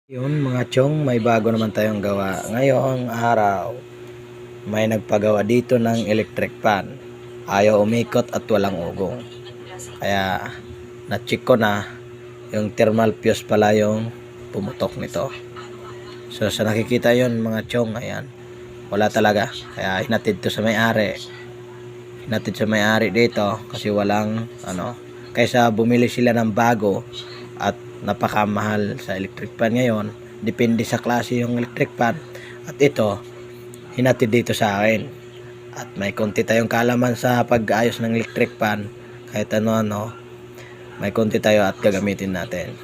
Yun mga chong, may bago naman tayong gawa. Ngayong araw, may nagpagawa dito ng electric fan. Ayaw umikot at walang ugong. Kaya, na-check ko na, yung thermal fuse pala yung pumutok nito. So, sa nakikita yun mga chong, ayan, wala talaga. Kaya, hinatid to sa may-ari. Hinatid sa may-ari dito kasi walang, kaysa bumili sila ng bago at napakamahal sa electric fan ngayon, depende sa klase yung electric fan, at ito hinatid dito sa akin at may konti tayong kaalaman sa pag-ayos ng electric fan. Kahit ano may konti tayo at gagamitin natin.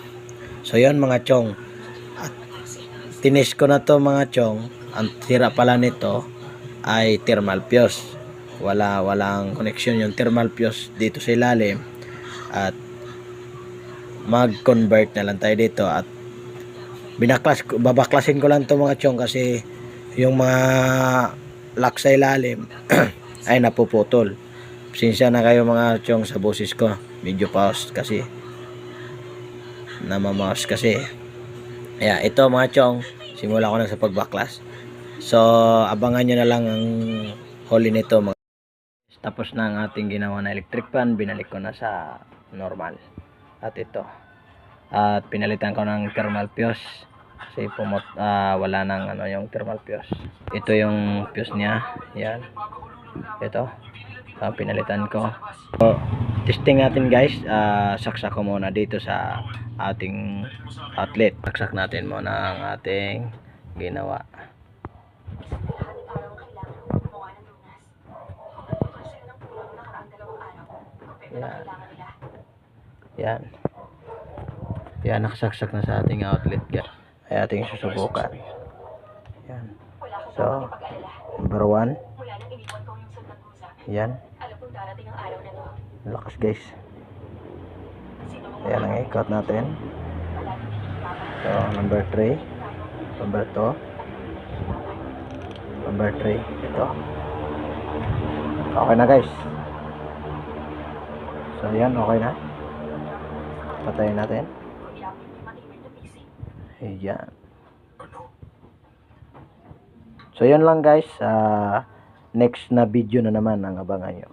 So yun mga chong, at tinis ko na to mga chong. Ang tira pala nito ay thermal fuse. Walang connection yung thermal fuse dito sa ilalim, at mag-convert na lang tayo dito at babaklasin ko lang to mga chong kasi yung mga lock sa ilalim ay napuputol. Pasensya na kayo mga chong sa boses ko, medyo pause kasi namamaos kasi. Ito mga chong, simula ko na sa pagbaklas. So abangan nyo na lang ang huli nito mga. Tapos na ang ating ginawa na electric fan, binalik ko na sa normal. At ito, at pinalitan ko ng thermal fuse kasi wala nang yung thermal fuse. Ito yung fuse niya, yan, ito, pinalitan ko. So, testing natin guys. Saksak ko muna dito sa ating outlet. Saksak natin muna ang ating ginawa. Yan, nakasaksak na sa ating outlet guys. Ay ating susubukan. Yan. So, number 1. Yan. Lakas guys. Ayan ang ikot natin. So, number 3. Number 2. Number 3. Ito. Okay na guys. So, yan. Okay na. Patayin natin. Ayan. So, yun lang guys. Next na video na naman ang abangan nyo.